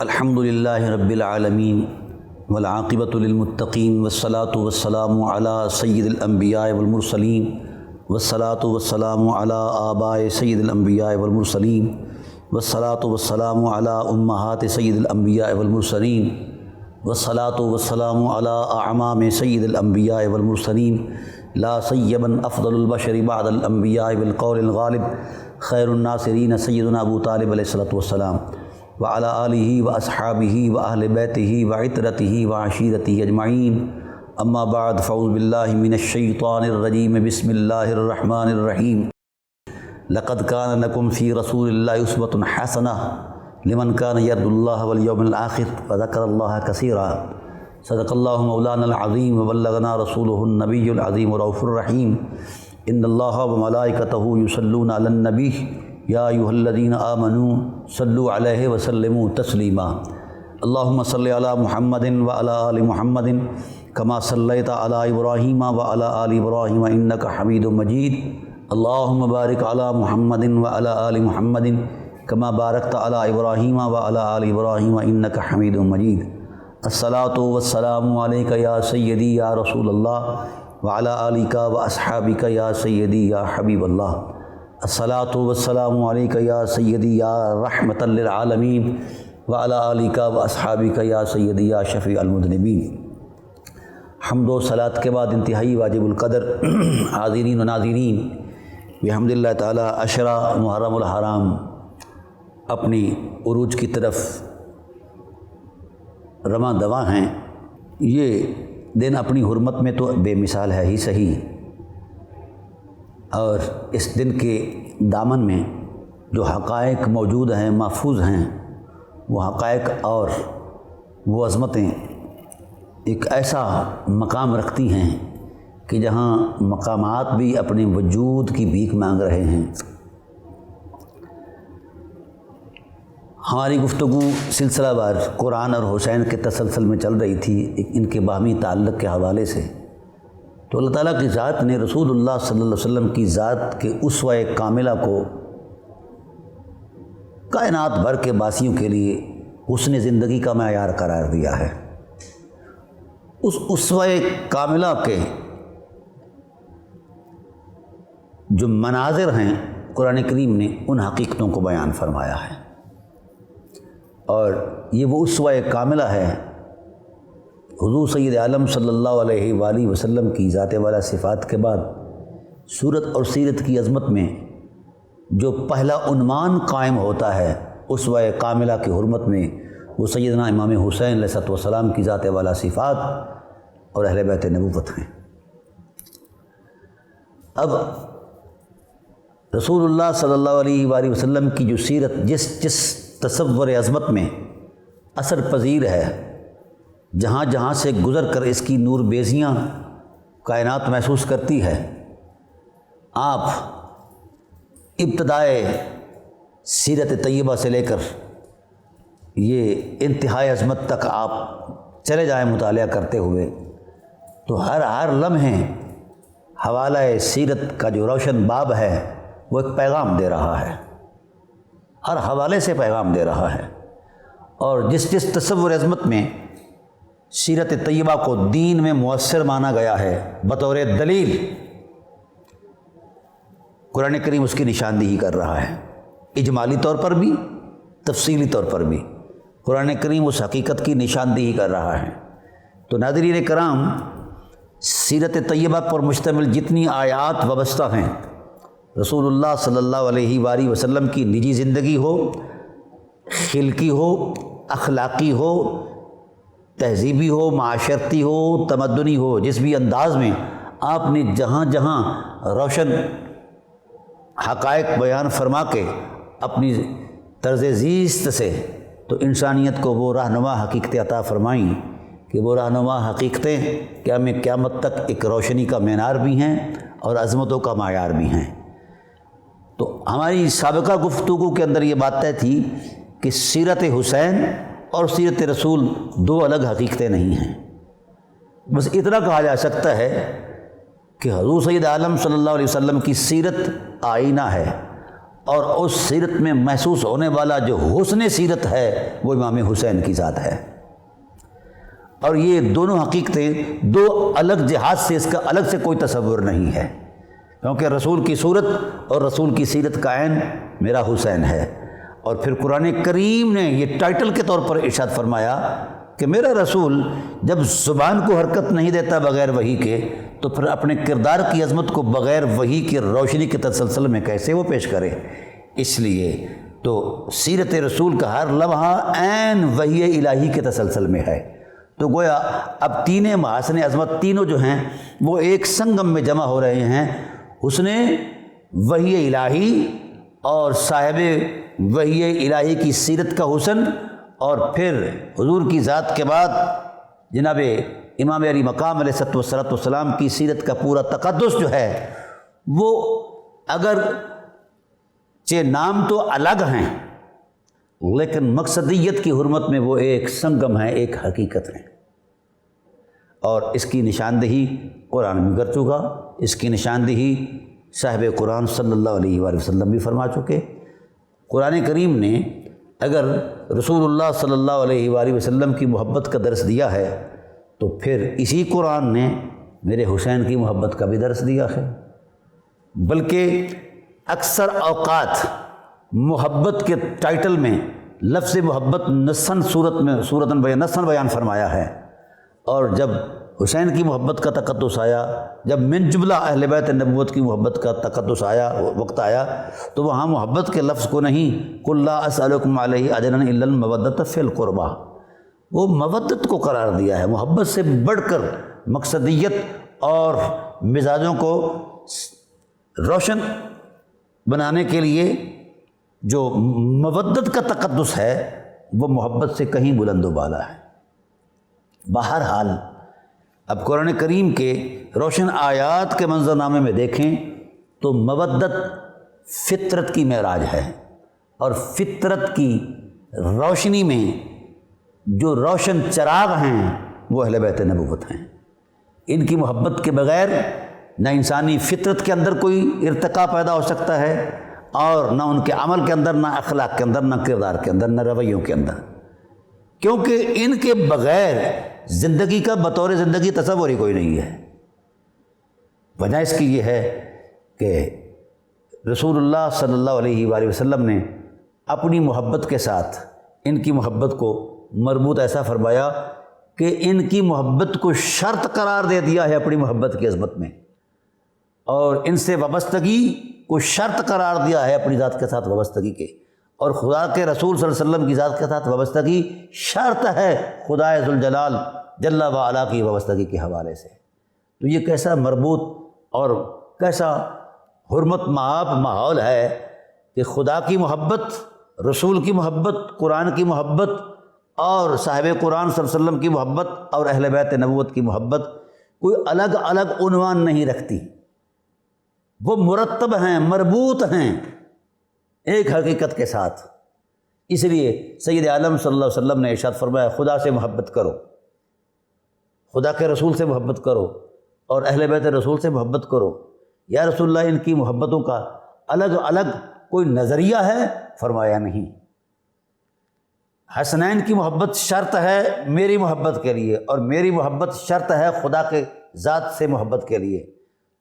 الحمدللہ رب العالمین والعاقبۃ للمتقین والصلاۃ والسلام علی سید الانبیاء والمرسلین والصلاۃ والسلام علی آباء سید الانبیاء والمرسلین والصلاۃ والسلام علی امہات سید الانبیاء والمرسلین والصلاۃ والسلام علی اعمام سید الانبیاء والمرسلین لا سیما افضل البشر بعد الانبیاء بالقول الغالب خیر الناصرین سیدنا ابو طالب علیہ الصلوۃ والسلام وعلی آلہ واصحابہ واہل بیتہ وعترتہ وعشیرتہ اجمعین اما بعد فاعوذ باللہ من الشیطان الرجیم بسم اللہ الرحمن الرحیم لقد کان لکم فی رسول اللہ اسوۃ حسنہ لمن کان یرجو اللہ والیوم الآخر وذکر اللہ کثیرا صدق اللہ مولانا العظیم وبلغنا رسولہ النبی العظیم رؤوف الرحیم ان اللہ وملائکتہ یصلون علی النبی یا ایھا الذین آمنوا صلوا علیہ وسلموا تسلیما اللہم صلی علی محمد وعلی آل محمد کما صلیت علی ابراہیم وعلی آل ابراہیم انک حمید مجید اللہم بارک علی محمد وعلی آل محمد کما بارکت علی ابراہیم وعلی آل ابراہیم انک حمید مجید الصلاۃ والسلام علیک یا سیدی یا رسول اللہ وعلی آلک واصحابک یا سیدی یا حبیب اللہ الصلاۃ والسلام علیک یا سیدی یا رحمۃ للعالمین وعلی آلک واصحابک یا سیدی یا شفیع المذنبین۔ حمد و صلاۃ کے بعد انتہائی واجب القدر حاضرین و ناظرین بحمد اللہ تعالی عشرہ محرم الحرام اپنی عروج کی طرف رواں دواں ہیں۔ یہ دن اپنی حرمت میں تو بے مثال ہے ہی صحیح، اور اس دن کے دامن میں جو حقائق موجود ہیں محفوظ ہیں، وہ حقائق اور وہ عظمتیں ایک ایسا مقام رکھتی ہیں کہ جہاں مقامات بھی اپنے وجود کی بھیک مانگ رہے ہیں۔ ہماری گفتگو سلسلہ وار قرآن اور حسین کے تسلسل میں چل رہی تھی ان کے باہمی تعلق کے حوالے سے، تو اللہ تعالیٰ کی ذات نے رسول اللہ صلی اللہ علیہ وسلم کی ذات کے اسوہ کاملہ کو کائنات بھر کے باسیوں کے لیے حسن زندگی کا معیار قرار دیا ہے۔ اس اسوہ کاملہ کے جو مناظر ہیں قرآن کریم نے ان حقیقتوں کو بیان فرمایا ہے، اور یہ وہ اسوہ کاملہ ہے حضور سید عالم صلی اللہ علیہ وآلہ وسلم کی ذات والا صفات کے بعد صورت اور سیرت کی عظمت میں جو پہلا عنوان قائم ہوتا ہے اسوہ کاملہ کی حرمت میں، وہ سیدنا امام حسین علیہ السلام کی ذات والا صفات اور اہل بیت نبوت ہیں۔ اب رسول اللہ صلی اللہ علیہ وآلہ وسلم کی جو سیرت جس تصور عظمت میں اثر پذیر ہے، جہاں جہاں سے گزر کر اس کی نور بیزیاں کائنات محسوس کرتی ہے، آپ ابتدائے سیرت طیبہ سے لے کر یہ انتہائی عظمت تک آپ چلے جائیں مطالعہ کرتے ہوئے، تو ہر لمحے حوالہ سیرت کا جو روشن باب ہے وہ ایک پیغام دے رہا ہے، ہر حوالے سے پیغام دے رہا ہے، اور جس تصور عظمت میں سیرت طیبہ کو دین میں مؤثر مانا گیا ہے بطور دلیل، قرآن کریم اس کی نشاندہی کر رہا ہے، اجمالی طور پر بھی تفصیلی طور پر بھی قرآن کریم اس حقیقت کی نشاندہی کر رہا ہے۔ تو ناظرین کرام، سیرت طیبہ پر مشتمل جتنی آیات وابستہ ہیں، رسول اللہ صلی اللہ علیہ وآلہ وسلم کی نجی زندگی ہو، خلقی ہو، اخلاقی ہو، تہذیبی ہو، معاشرتی ہو، تمدنی ہو، جس بھی انداز میں آپ نے جہاں جہاں روشن حقائق بیان فرما کے اپنی طرز زیست سے تو انسانیت کو وہ رہنما حقیقتیں عطا فرمائیں کہ وہ رہنما حقیقتیں قیامت تک ایک روشنی کا مینار بھی ہیں اور عظمتوں کا معیار بھی ہیں۔ تو ہماری سابقہ گفتگو کے اندر یہ بات طے تھی کہ سیرت حسین اور سیرت رسول دو الگ حقیقتیں نہیں ہیں۔ بس اتنا کہا جا سکتا ہے کہ حضور سید عالم صلی اللہ علیہ وسلم کی سیرت آئینہ ہے، اور اس سیرت میں محسوس ہونے والا جو حسن سیرت ہے وہ امام حسین کی ذات ہے۔ اور یہ دونوں حقیقتیں دو الگ جہات سے، اس کا الگ سے کوئی تصور نہیں ہے، کیونکہ رسول کی صورت اور رسول کی سیرت کا عین میرا حسین ہے۔ اور پھر قرآن کریم نے یہ ٹائٹل کے طور پر ارشاد فرمایا کہ میرا رسول جب زبان کو حرکت نہیں دیتا بغیر وحی کے، تو پھر اپنے کردار کی عظمت کو بغیر وحی کی روشنی کے تسلسل میں کیسے وہ پیش کرے؟ اس لیے تو سیرت رسول کا ہر لمحہ عین وحی الہی کے تسلسل میں ہے۔ تو گویا اب تین محاسن عظمت تینوں جو ہیں وہ ایک سنگم میں جمع ہو رہے ہیں، حسن وحی الہی اور صاحب وحی الہی کی سیرت کا حسن، اور پھر حضور کی ذات کے بعد جناب امام علی مقام علیہ السلام کی سیرت کا پورا تقدس جو ہے وہ اگر نام تو الگ ہیں لیکن مقصدیت کی حرمت میں وہ ایک سنگم ہے، ایک حقیقت ہے۔ اور اس کی نشاندہی قرآن میں کر چکا، اس کی نشاندہی صاحب قرآن صلی اللہ علیہ وآلہ وسلم بھی فرما چکے۔ قرآن کریم نے اگر رسول اللہ صلی اللہ علیہ وآلہ وسلم کی محبت کا درس دیا ہے تو پھر اسی قرآن نے میرے حسین کی محبت کا بھی درس دیا ہے۔ بلکہ اکثر اوقات محبت کے ٹائٹل میں لفظ محبت نصاً صورتاً بیان فرمایا ہے، اور جب حسین کی محبت کا تقدس آیا، جب من جملہ اہل بیت نبوت کی محبت کا تقدس آیا، وقت آیا، تو وہاں محبت کے لفظ کو نہیں قل لا اسألکم علیہ اجرا الا المودۃ فی القربیٰ، وہ مودت کو قرار دیا ہے۔ محبت سے بڑھ کر مقصدیت اور مزاجوں کو روشن بنانے کے لیے جو مودت کا تقدس ہے وہ محبت سے کہیں بلند و بالا ہے۔ بہرحال اب قرآن کریم کے روشن آیات کے منظرنامے میں دیکھیں تو مودت فطرت کی معراج ہے، اور فطرت کی روشنی میں جو روشن چراغ ہیں وہ اہل بیت نبوت ہیں۔ ان کی محبت کے بغیر نہ انسانی فطرت کے اندر کوئی ارتقاء پیدا ہو سکتا ہے، اور نہ ان کے عمل کے اندر، نہ اخلاق کے اندر، نہ کردار کے اندر، نہ رویوں کے اندر، کیونکہ ان کے بغیر زندگی کا بطور زندگی تصور ہی کوئی نہیں ہے۔ وجہ اس کی یہ ہے کہ رسول اللہ صلی اللہ علیہ وآلہ وسلم نے اپنی محبت کے ساتھ ان کی محبت کو مربوط ایسا فرمایا کہ ان کی محبت کو شرط قرار دے دیا ہے اپنی محبت کی عظمت میں، اور ان سے وابستگی کو شرط قرار دیا ہے اپنی ذات کے ساتھ وابستگی کے، اور خدا کے رسول صلی اللہ علیہ وسلم کی ذات کے ساتھ وابستگی شرط ہے خدا ذوالجلال جل و علا کی وابستگی کے حوالے سے۔ تو یہ کیسا مربوط اور کیسا حرمت مآب ماحول ہے کہ خدا کی محبت، رسول کی محبت، قرآن کی محبت اور صاحب قرآن صلی اللہ علیہ وسلم کی محبت اور اہل بیت نبوت کی محبت کوئی الگ الگ عنوان نہیں رکھتی، وہ مرتب ہیں، مربوط ہیں ایک حقیقت کے ساتھ۔ اس لیے سید عالم صلی اللہ علیہ وسلم نے ارشاد فرمایا خدا سے محبت کرو، خدا کے رسول سے محبت کرو، اور اہل بیت رسول سے محبت کرو۔ یا رسول اللہ ان کی محبتوں کا الگ الگ کوئی نظریہ ہے؟ فرمایا نہیں۔ حسنین کی محبت شرط ہے میری محبت کے لیے، اور میری محبت شرط ہے خدا کے ذات سے محبت کے لیے۔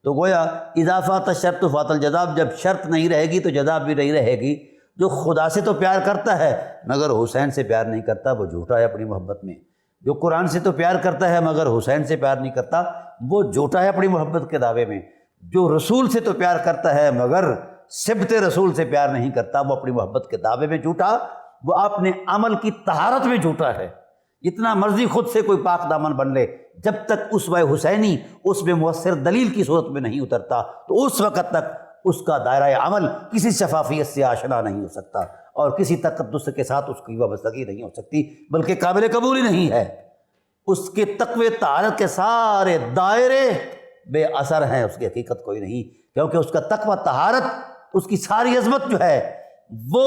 تو گویا اضافات شرط فات الجزاب، جب شرط نہیں رہے گی تو جزا بھی نہیں رہے گی۔ جو خدا سے تو پیار کرتا ہے مگر حسین سے پیار نہیں کرتا وہ جھوٹا ہے اپنی محبت میں، جو قرآن سے تو پیار کرتا ہے مگر حسین سے پیار نہیں کرتا وہ جھوٹا ہے اپنی محبت کے دعوے میں، جو رسول سے تو پیار کرتا ہے مگر سبت رسول سے پیار نہیں کرتا وہ اپنی محبت کے دعوے میں جھوٹا، وہ اپنے عمل کی طہارت میں جھوٹا ہے۔ جتنا مرضی خود سے کوئی پاک دامن بن لے، جب تک اسوہ حسینی اس میں مؤثر دلیل کی صورت میں نہیں اترتا تو اس وقت تک اس کا دائرہ عمل کسی شفافیت سے آشنا نہیں ہو سکتا، اور کسی تقدس کے ساتھ اس کی وابستگی نہیں ہو سکتی، بلکہ قابل قبول ہی نہیں ہے۔ اس کے تقوی طہارت کے سارے دائرے بے اثر ہیں، اس کی حقیقت کوئی نہیں، کیونکہ اس کا تقوی طہارت، اس کی ساری عظمت جو ہے وہ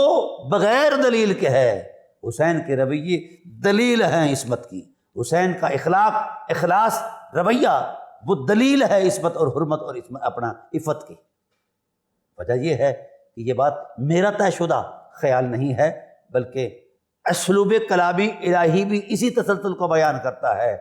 بغیر دلیل کے ہے۔ حسین کے رویے دلیل ہیں عصمت کی، حسین کا اخلاص رویہ وہ دلیل ہے عصمت اور حرمت اور اپنا عفت کی۔ وجہ یہ ہے کہ یہ بات میرا طے شدہ خیال نہیں ہے، بلکہ اسلوب کلامی الہی بھی اسی تسلسل کو بیان کرتا ہے،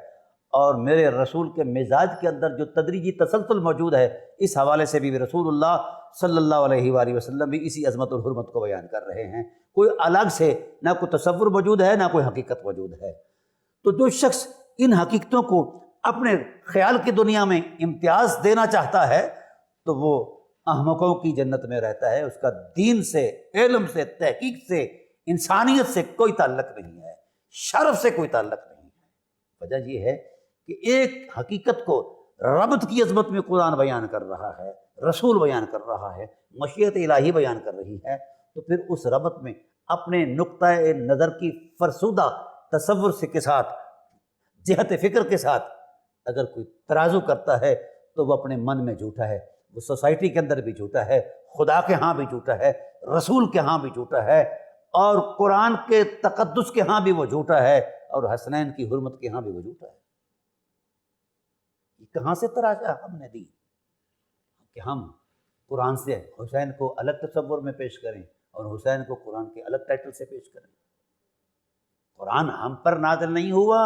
اور میرے رسول کے مزاج کے اندر جو تدریجی تسلسل موجود ہے، اس حوالے سے بھی رسول اللہ صلی اللہ علیہ وآلہ وسلم بھی اسی عظمت اور حرمت کو بیان کر رہے ہیں۔ کوئی الگ سے نہ کوئی تصور موجود ہے، نہ کوئی حقیقت موجود ہے۔ تو جو شخص ان حقیقتوں کو اپنے خیال کی دنیا میں امتیاز دینا چاہتا ہے تو وہ احمقوں کی جنت میں رہتا ہے، اس کا دین سے، علم سے، تحقیق سے، انسانیت سے کوئی تعلق نہیں ہے، شرف سے کوئی تعلق نہیں ہے۔ وجہ یہ ہے کہ ایک حقیقت کو ربط کی عظمت میں قرآن بیان کر رہا ہے، رسول بیان کر رہا ہے، مشیت الہی بیان کر رہی ہے، تو پھر اس ربط میں اپنے نقطۂ نظر کی فرسودہ تصور سے کے ساتھ، جہت فکر کے ساتھ اگر کوئی ترازو کرتا ہے تو وہ اپنے من میں جھوٹا ہے، وہ سوسائٹی کے اندر بھی جھوٹا ہے، خدا کے ہاں بھی جھوٹا ہے، رسول کے ہاں بھی جھوٹا ہے، اور قرآن کے تقدس کے ہاں بھی وہ جھوٹا ہے، اور حسنین کی حرمت کے ہاں بھی وہ جھوٹا ہے۔ یہ کہاں سے تراشا ہم نے دی کہ ہم قرآن سے حسین کو الگ تصور میں پیش کریں اور حسین کو قرآن کے الگ ٹائٹل سے پیش کریں؟ قرآن ہم پر نازل نہیں ہوا،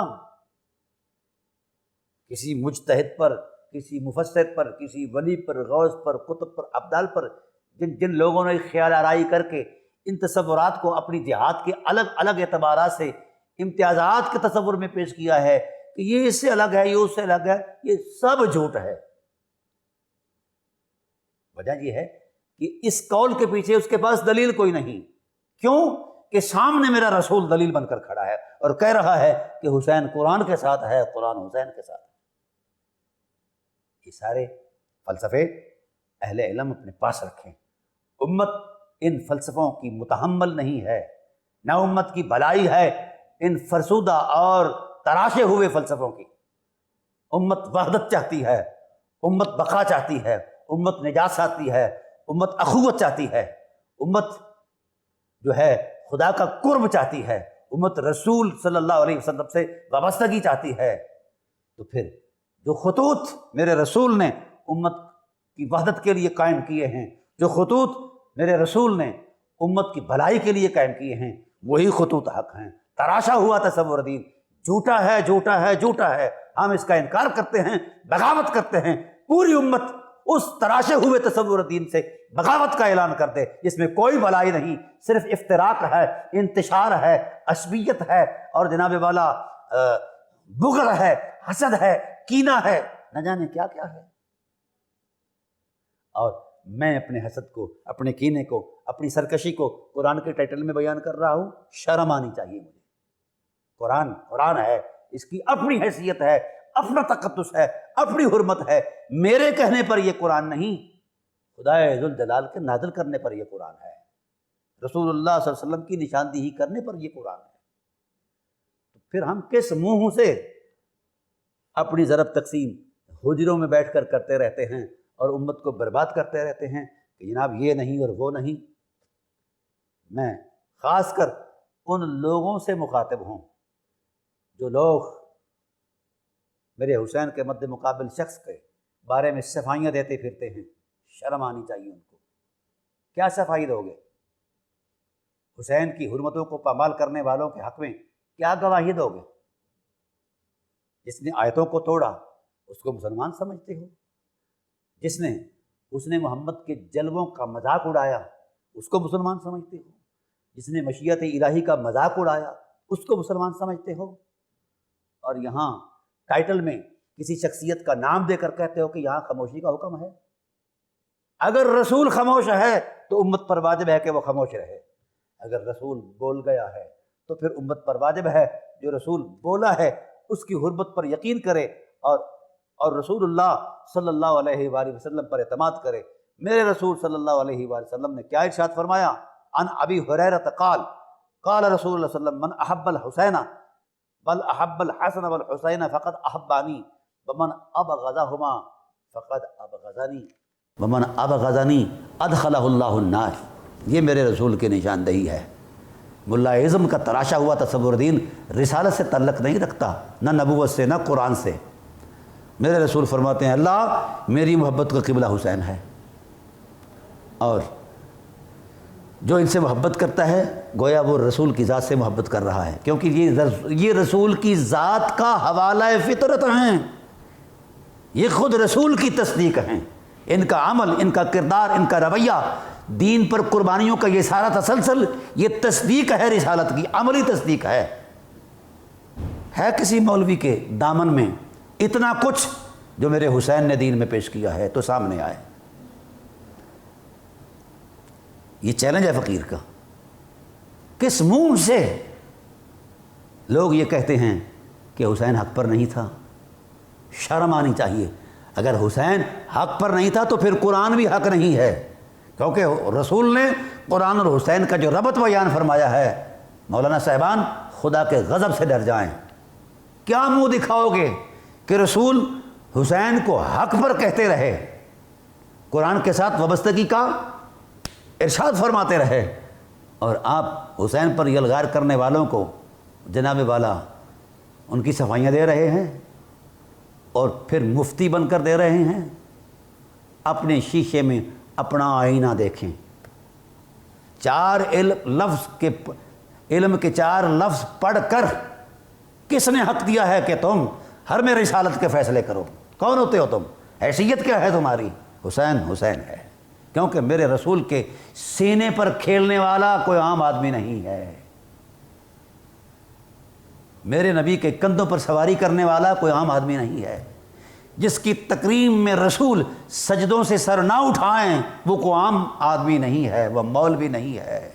کسی مجتہد پر، کسی مفسر پر، کسی ولی پر، غوث پر، قطب پر، ابدال پر، جن لوگوں نے خیال آرائی کر کے ان تصورات کو اپنی جہاد کے الگ الگ اعتبارات سے، امتیازات کے تصور میں پیش کیا ہے کہ یہ اس سے الگ ہے، یہ اس سے الگ ہے، یہ سب جھوٹ ہے۔ وجہ یہ ہے کہ اس قول کے پیچھے اس کے پاس دلیل کوئی نہیں۔ کیوں؟ کہ سامنے میرا رسول دلیل بن کر کھڑا ہے اور کہہ رہا ہے کہ حسین قرآن کے ساتھ ہے، قرآن حسین کے ساتھ ہے۔ یہ سارے فلسفے اہل علم اپنے پاس رکھیں۔ امت ان فلسفوں کی متحمل نہیں ہے، نہ امت کی بھلائی ہے ان فرسودہ اور تراشے ہوئے فلسفوں کی۔ امت وحدت چاہتی ہے، امت بقا چاہتی ہے، امت نجات چاہتی ہے، امت اخوت چاہتی ہے، امت جو ہے خدا کا قرب چاہتی ہے، امت رسول صلی اللہ علیہ وسلم سے وابستگی چاہتی ہے۔ تو پھر جو خطوط میرے رسول نے امت کی وحدت کے لیے قائم کیے ہیں، جو خطوط میرے رسول نے امت کی بھلائی کے لیے قائم کیے ہیں، وہی خطوط حق ہیں۔ تراشا ہوا تصور دین جھوٹا ہے، جھوٹا ہے، جھوٹا ہے، ہم اس کا انکار کرتے ہیں، بغاوت کرتے ہیں۔ پوری امت اس تراشے ہوئے تصور دین سے بغاوت کا اعلان کر دے جس میں کوئی بھلائی نہیں، صرف افتراق ہے، انتشار ہے، عصبیت ہے، اور جناب والا بغض ہے، حسد ہے، کینہ ہے، نہ جانے کیا کیا ہے۔ اور میں اپنے حسد کو، اپنے کینے کو، اپنی سرکشی کو قرآن کے ٹائٹل میں بیان کر رہا ہوں، شرم آنی چاہیے مجھے۔ قرآن قرآن ہے، اس کی اپنی حیثیت ہے، اپنا تقدس ہے، اپنی حرمت ہے۔ میرے کہنے پر یہ قرآن نہیں، خدائے ذوالجلال کے نازل کرنے پر یہ قرآن ہے، رسول اللہ صلی اللہ علیہ وسلم کی نشاندہی کرنے پر یہ قرآن ہے۔ تو پھر ہم کس منہ سے اپنی ضرب تقسیم حجروں میں بیٹھ کر کرتے رہتے ہیں اور امت کو برباد کرتے رہتے ہیں کہ جناب یہ نہیں اور وہ نہیں؟ میں خاص کر ان لوگوں سے مخاطب ہوں جو لوگ میرے حسین کے مد مقابل شخص کے بارے میں صفائیاں دیتے پھرتے ہیں۔ شرم آنی چاہیے ان کو۔ کیا صفائی دو گے؟ حسین کی حرمتوں کو پامال کرنے والوں کے حق میں کیا گواہی دو گے؟ جس نے آیتوں کو توڑا اس کو مسلمان سمجھتے ہو؟ جس نے حسن محمد کے جلووں کا مذاق اڑایا اس کو مسلمان سمجھتے ہو؟ جس نے مشیت الہی کا مذاق اڑایا اس کو مسلمان سمجھتے ہو؟ اور یہاں ٹائٹل میں کسی شخصیت کا نام دے کر کہتے ہو کہ یہاں خاموشی کا حکم ہے۔ اگر رسول خاموش ہے تو امت پر واجب ہے کہ وہ خاموش رہے، اگر رسول بول گیا ہے تو پھر امت پر واجب ہے جو رسول بولا ہے اس کی حرمت پر یقین کرے اور رسول اللہ صلی اللہ علیہ وآلہ وسلم پر اعتماد کرے۔ میرے رسول صلی اللہ علیہ وآلہ وسلم نے کیا ارشاد فرمایا؟ عن ابی ہریرہ قال قال رسول اللہ صلی اللہ علیہ وسلم من احب الحسین بل احب الحسن والحسین فقد احبانی ومن ابغضہما فقد ابغضنی ومن ابغضنی ادخلہ اللہ النار۔ یہ میرے رسول کی نشاندہی ہے۔ ملا اعظم کا تراشا ہوا تصور دین رسالت سے تعلق نہیں رکھتا، نہ نبوت سے، نہ قرآن سے۔ میرے رسول فرماتے ہیں اللہ میری محبت کا قبلہ حسین ہے، اور جو ان سے محبت کرتا ہے گویا وہ رسول کی ذات سے محبت کر رہا ہے، کیونکہ یہ رسول کی ذات کا حوالہ فطرت ہیں، یہ خود رسول کی تصدیق ہیں، ان کا عمل، ان کا کردار، ان کا رویہ، دین پر قربانیوں کا یہ سارا تسلسل، یہ تصدیق ہے رسالت کی، عملی تصدیق ہے کسی مولوی کے دامن میں اتنا کچھ جو میرے حسین نے دین میں پیش کیا ہے تو سامنے آئے؟ یہ چیلنج ہے فقیر کا۔ کس منہ سے لوگ یہ کہتے ہیں کہ حسین حق پر نہیں تھا؟ شرم آنی چاہیے۔ اگر حسین حق پر نہیں تھا تو پھر قرآن بھی حق نہیں ہے، کیونکہ رسول نے قرآن اور حسین کا جو ربط بیان فرمایا ہے، مولانا صاحبان خدا کے غضب سے ڈر جائیں۔ کیا منہ دکھاؤ گے کہ رسول حسین کو حق پر کہتے رہے، قرآن کے ساتھ وابستگی کا ارشاد فرماتے رہے، اور آپ حسین پر یلغار کرنے والوں کو جناب والا ان کی صفائیاں دے رہے ہیں اور پھر مفتی بن کر دے رہے ہیں؟ اپنے شیشے میں اپنا آئینہ دیکھیں۔ علم کے 4 لفظ پڑھ کر کس نے حق دیا ہے کہ تم ہر میں رسالت کے فیصلے کرو؟ کون ہوتے ہو تم؟ حیثیت کیا ہے تمہاری؟ حسین حسین ہے، کیونکہ میرے رسول کے سینے پر کھیلنے والا کوئی عام آدمی نہیں ہے، میرے نبی کے کندھوں پر سواری کرنے والا کوئی عام آدمی نہیں ہے، جس کی تکریم میں رسول سجدوں سے سر نہ اٹھائیں وہ کوئی عام آدمی نہیں ہے، وہ مولوی نہیں ہے،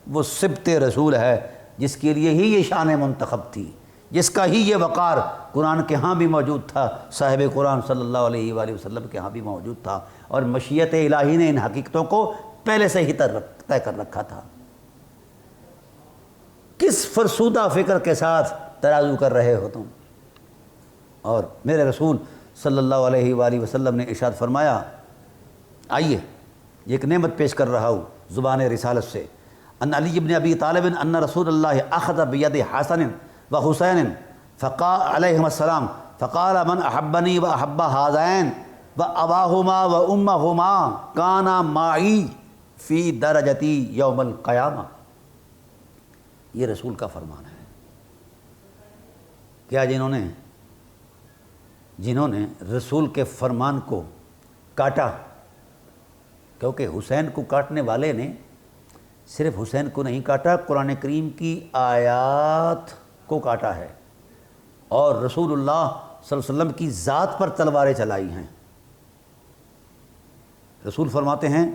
وہ سبط رسول ہے، جس کے لیے ہی یہ شان منتخب تھی، جس کا ہی یہ وقار قرآن کے ہاں بھی موجود تھا، صاحب قرآن صلی اللہ علیہ وآلہ وسلم کے ہاں بھی موجود تھا، اور مشیت الہی نے ان حقیقتوں کو پہلے سے ہی طے کر رکھا تھا۔ کس فرسودہ فکر کے ساتھ ترازو کر رہے ہو تم؟ اور میرے رسول صلی اللہ علیہ وآلہ وسلم نے ارشاد فرمایا، آئیے یہ ایک نعمت پیش کر رہا ہوں زبان رسالت سے، ان علی بن ابی طالب ان رسول اللہ اخذ بید حسن و حسین فقال علیہم السلام فقال من احبنی و احب ہذین و اباہما و امہما کانا معی فی درجتی یوم القیامہ۔ یہ رسول کا فرمان ہے۔ کیا جنہوں نے رسول کے فرمان کو کاٹا، کیونکہ حسین کو کاٹنے والے نے صرف حسین کو نہیں کاٹا، قرآن کریم کی آیات کو کاٹا ہے، اور رسول اللہ صلی اللہ علیہ وسلم کی ذات پر تلواریں چلائی ہیں۔ رسول فرماتے ہیں،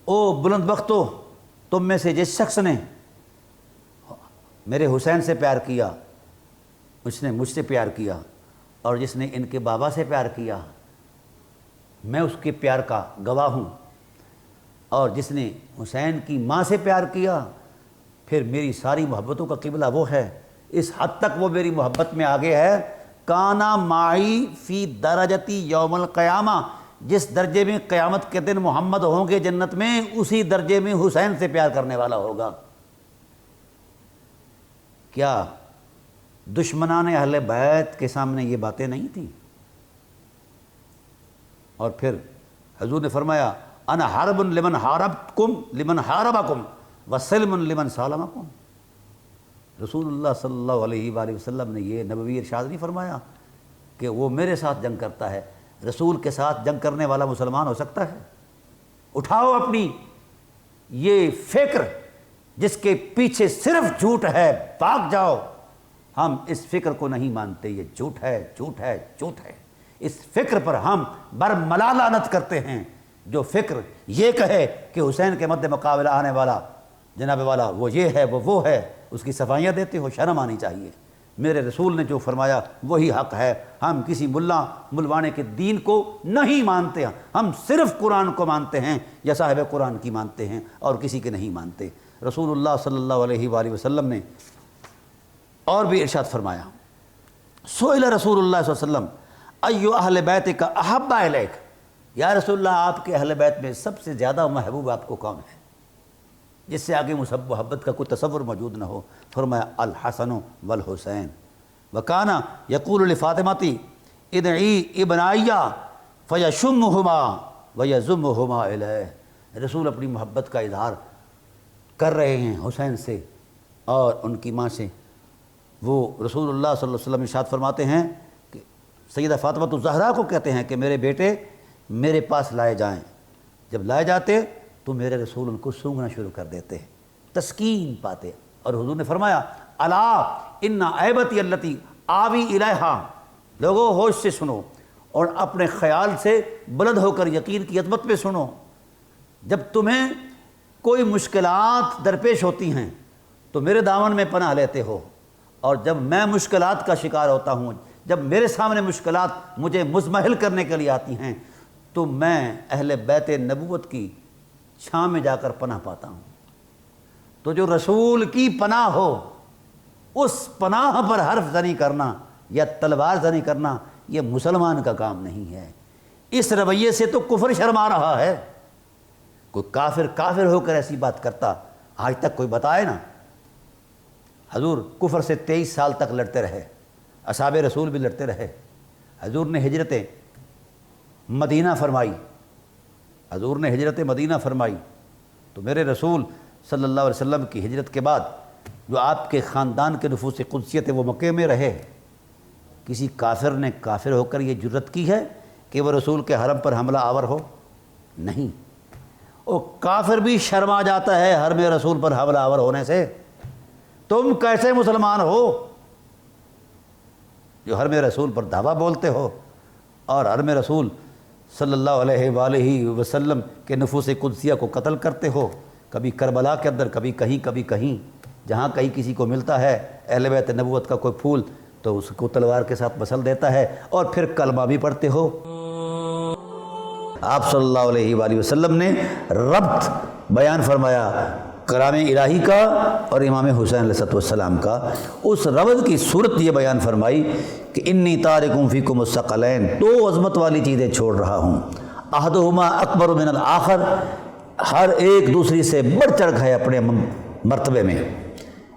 او بلند بختو، تم میں سے جس شخص نے میرے حسین سے پیار کیا، اس نے مجھ سے پیار کیا، اور جس نے ان کے بابا سے پیار کیا، میں اس کے پیار کا گواہ ہوں، اور جس نے حسین کی ماں سے پیار کیا، پھر میری ساری محبتوں کا قبلہ وہ ہے، اس حد تک وہ میری محبت میں آگے ہے، کانا معی فی درجتی یوم القیامہ، جس درجے میں قیامت کے دن محمد ہوں گے جنت میں، اسی درجے میں حسین سے پیار کرنے والا ہوگا۔ کیا دشمنان اہل بیت کے سامنے یہ باتیں نہیں تھیں؟ اور پھر حضور نے فرمایا، انا حرب لمن حاربکم وسلم لمن سالمکم۔ رسول اللہ صلی اللہ علیہ وآلہ وسلم نے یہ نبوی ارشاد نہیں فرمایا کہ وہ میرے ساتھ جنگ کرتا ہے؟ رسول کے ساتھ جنگ کرنے والا مسلمان ہو سکتا ہے؟ اٹھاؤ اپنی یہ فکر جس کے پیچھے صرف جھوٹ ہے، بھاگ جاؤ۔ ہم اس فکر کو نہیں مانتے، یہ جھوٹ ہے، جھوٹ ہے، جھوٹ ہے۔ اس فکر پر ہم برملا لعنت کرتے ہیں، جو فکر یہ کہے کہ حسین کے مد مقابلہ آنے والا جناب والا وہ یہ ہے، وہ ہے، اس کی صفائیاں دیتے ہو، شرم آنی چاہیے۔ میرے رسول نے جو فرمایا وہی حق ہے، ہم کسی ملوانے کے دین کو نہیں مانتے، ہم صرف قرآن کو مانتے ہیں، یا صاحب قرآن کی مانتے ہیں، اور کسی کے نہیں مانتے۔ رسول اللہ صلی اللہ علیہ وآلہ وسلم نے اور بھی ارشاد فرمایا، سئل رسول اللہ صلی اللہ علیہ وسلم ایو اہل بیتک احب الیک، یا رسول اللہ آپ کے اہل بیت میں سب سے زیادہ محبوب آپ کو کون ہے، جس سے آگے محبت کا کوئی تصور موجود نہ ہو؟ فرمایا الحسن والحسین، وکانا یقول لفاطمتی ادعی ابنایا فیشمہما ویزمہما الیہ۔ رسول اپنی محبت کا اظہار کر رہے ہیں حسین سے اور ان کی ماں سے، وہ رسول اللہ صلی اللہ علیہ وسلم ارشاد فرماتے ہیں کہ سیدہ فاطمہ الزہرا کو کہتے ہیں کہ میرے بیٹے میرے پاس لائے جائیں۔ جب لائے جاتے تو میرے رسول ان کو سونگنا شروع کر دیتے، تسکین پاتے، اور حضور نے فرمایا الا ان عیبتی التی آوی الیہا، لوگوں ہوش سے سنو اور اپنے خیال سے بلند ہو کر یقین کی عظمت پہ سنو۔ جب تمہیں کوئی مشکلات درپیش ہوتی ہیں تو میرے دامن میں پناہ لیتے ہو، اور جب میں مشکلات کا شکار ہوتا ہوں، جب میرے سامنے مشکلات مجھے مزمحل کرنے کے لیے آتی ہیں تو میں اہل بیت نبوت کی چھاں میں جا کر پناہ پاتا ہوں۔ تو جو رسول کی پناہ ہو اس پناہ پر حرف زنی کرنا یا تلوار زنی کرنا یہ مسلمان کا کام نہیں ہے۔ اس رویے سے تو کفر شرما رہا ہے۔ کوئی کافر ہو کر ایسی بات کرتا آج تک کوئی بتائے نا۔ حضور کفر سے 23 سال تک لڑتے رہے، اصحاب رسول بھی لڑتے رہے۔ حضور نے ہجرت مدینہ فرمائی تو میرے رسول صلی اللہ علیہ وسلم کی ہجرت کے بعد جو آپ کے خاندان کے نفوس قدسیت وہ مکے میں رہے، کسی کافر نے کافر ہو کر یہ جرت کی ہے کہ وہ رسول کے حرم پر حملہ آور ہو؟ نہیں۔ وہ کافر بھی شرما جاتا ہے حرم رسول پر حملہ آور ہونے سے۔ تم کیسے مسلمان ہو جو حرم رسول پر دعویٰ بولتے ہو اور حرم رسول صلی اللہ علیہ وآلہ وسلم کے نفوس قدسیہ کو قتل کرتے ہو، کبھی کربلا کے اندر، کبھی کہیں، جہاں کہیں کسی کو ملتا ہے اہل بیت نبوت کا کوئی پھول تو اس کو تلوار کے ساتھ مسل دیتا ہے، اور پھر کلمہ بھی پڑھتے ہو۔ آپ صلی اللہ علیہ وآلہ وسلم نے ربط بیان فرمایا کلام الہی کا اور امام حسین علیہ السلام کا۔ اس ربط کی صورت یہ بیان فرمائی کہ انی تارکم فیکم الثقلین، دو عظمت والی چیزیں چھوڑ رہا ہوں، احدہما اکبر من الآخر، ہر ایک دوسری سے بڑھ چڑھ ہے اپنے مرتبے میں۔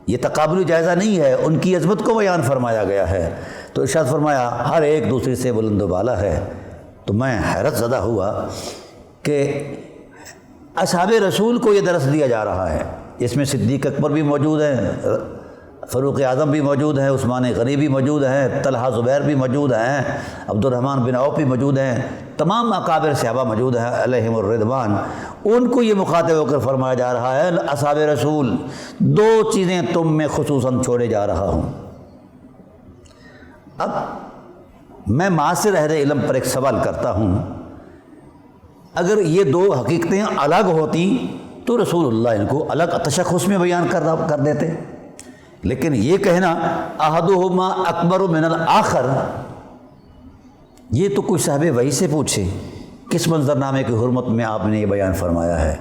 یہ تقابلی جائزہ نہیں ہے، ان کی عظمت کو بیان فرمایا گیا ہے۔ تو ارشاد فرمایا ہر ایک دوسری سے بلند و بالا ہے۔ تو میں حیرت زدہ ہوا کہ اصحاب رسول کو یہ درس دیا جا رہا ہے، اس میں صدیق اکبر بھی موجود ہیں، فاروق اعظم بھی موجود ہیں، عثمان غنی بھی موجود ہیں، طلحہ زبیر بھی موجود ہیں، عبد الرحمن بن عوف بھی موجود ہیں، تمام اکابر صحابہ موجود ہیں علیہم الرضوان۔ ان کو یہ مخاطب ہو کر فرمایا جا رہا ہے اصحاب رسول دو چیزیں تم میں خصوصاً چھوڑے جا رہا ہوں۔ اب میں معاصر اہل علم پر ایک سوال کرتا ہوں، اگر یہ دو حقیقتیں الگ ہوتی تو رسول اللہ ان کو الگ تشخص میں بیان کر دیتے، لیکن یہ کہنا احدہما اکبر من الآخر، یہ تو کوئی صاحب وحی سے پوچھے کس منظرنامے کی حرمت میں آپ نے یہ بیان فرمایا ہے۔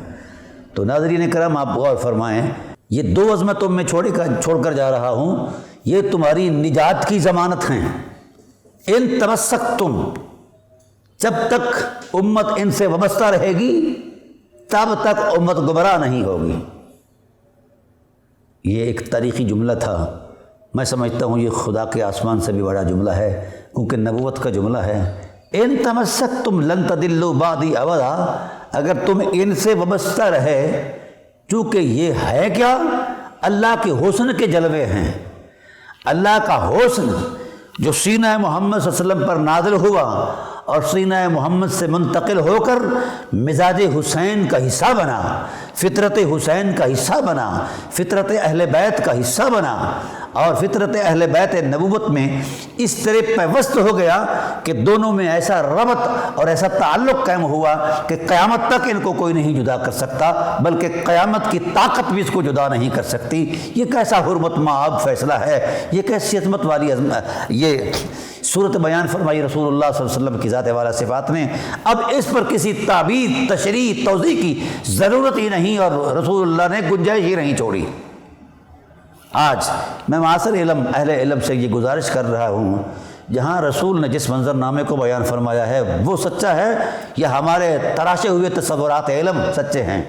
تو ناظرین کرام آپ غور فرمائیں، یہ دو عظمتوں میں چھوڑ کر جا رہا ہوں، یہ تمہاری نجات کی ضمانت ہیں۔ ان تمسکتم، جب تک امت ان سے وابستہ رہے گی تب تک امت گمراہ نہیں ہوگی۔ یہ ایک تاریخی جملہ تھا، میں سمجھتا ہوں یہ خدا کے آسمان سے بھی بڑا جملہ ہے، کیونکہ نبوت کا جملہ ہے۔ ان تمسکتم لن تضلوا بعدی ابدا، اگر تم ان سے وابستہ رہے، چونکہ یہ ہے کیا؟ اللہ کے حسن کے جلوے ہیں۔ اللہ کا حسن جو سینہ محمد صلی اللہ علیہ وسلم پر نازل ہوا اور سینہ محمد سے منتقل ہو کر مزاج حسین کا حصہ بنا، فطرت حسین کا حصہ بنا، فطرت اہل بیت کا حصہ بنا، اور فطرت اہل بیت نبوت میں اس طرح پیوست ہو گیا کہ دونوں میں ایسا ربط اور ایسا تعلق قائم ہوا کہ قیامت تک ان کو کوئی نہیں جدا کر سکتا، بلکہ قیامت کی طاقت بھی اس کو جدا نہیں کر سکتی۔ یہ کیسا حرمت مآب فیصلہ ہے، یہ کیسی عظمت والی یہ صورت بیان فرمائی رسول اللہ صلی اللہ علیہ وسلم کی ذات والا صفات نے۔ اب اس پر کسی تعبیر، تشریح، توضیح کی ضرورت ہی نہیں، اور رسول اللہ نے گنجائش ہی نہیں چھوڑی۔ آج میں معاصر اہل علم سے یہ گزارش کر رہا ہوں، جہاں رسول نے جس منظر نامے کو بیان فرمایا ہے وہ سچا ہے یا ہمارے تراشے ہوئے تصورات علم سچے ہیں،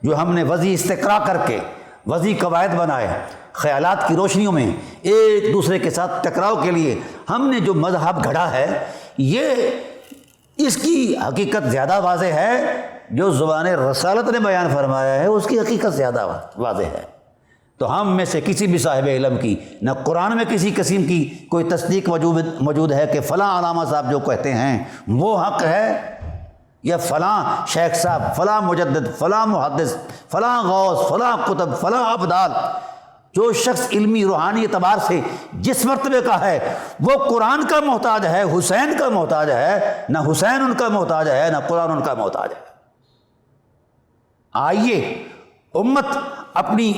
جو ہم نے وضعی استقراء کر کے وضعی قواعد بنائے، خیالات کی روشنیوں میں ایک دوسرے کے ساتھ ٹکراؤ کے لیے ہم نے جو مذہب گھڑا ہے، یہ اس کی حقیقت زیادہ واضح ہے جو زبان رسالت نے بیان فرمایا ہے اس کی حقیقت زیادہ واضح ہے۔ تو ہم میں سے کسی بھی صاحب علم کی نہ قرآن میں کسی قسم کی کوئی تصدیق موجود ہے کہ فلاں علامہ صاحب جو کہتے ہیں وہ حق ہے، یا فلاں شیخ صاحب، فلاں مجدد، فلاں محدث، فلاں غوث، فلاں قطب، فلاں ابدال، جو شخص علمی روحانی اعتبار سے جس مرتبے کا ہے وہ قرآن کا محتاج ہے، حسین کا محتاج ہے، نہ حسین ان کا محتاج ہے نہ قرآن ان کا محتاج ہے۔ آئیے امت اپنی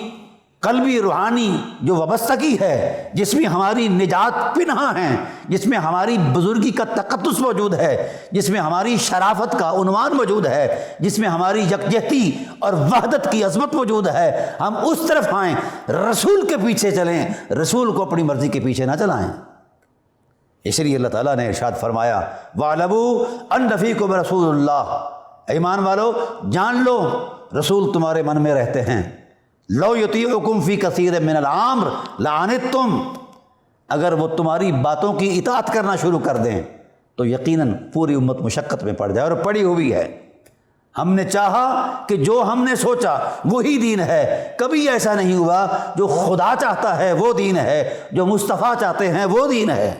قلبی روحانی جو وابستگی ہے، جس میں ہماری نجات پنہاں ہے، جس میں ہماری بزرگی کا تقدس موجود ہے، جس میں ہماری شرافت کا عنوان موجود ہے، جس میں ہماری یکجہتی اور وحدت کی عظمت موجود ہے، ہم اس طرف آئیں، رسول کے پیچھے چلیں، رسول کو اپنی مرضی کے پیچھے نہ چلائیں۔ اس لیے اللہ تعالیٰ نے ارشاد فرمایا وَاعْلَمُوا أَنَّ فِيكُمْ رَسُولَ اللَّهِ، ایمان والو جان لو رسول تمہارے من میں رہتے ہیں۔ لو یطیعکم فی کثیر من الامر لعنتم، اگر وہ تمہاری باتوں کی اطاعت کرنا شروع کر دیں تو یقیناً پوری امت مشقت میں پڑ جائے، اور پڑی ہوئی ہے۔ ہم نے چاہا کہ جو ہم نے سوچا وہی دین ہے، کبھی ایسا نہیں ہوا جو خدا چاہتا ہے وہ دین ہے، جو مصطفیٰ چاہتے ہیں وہ دین ہے۔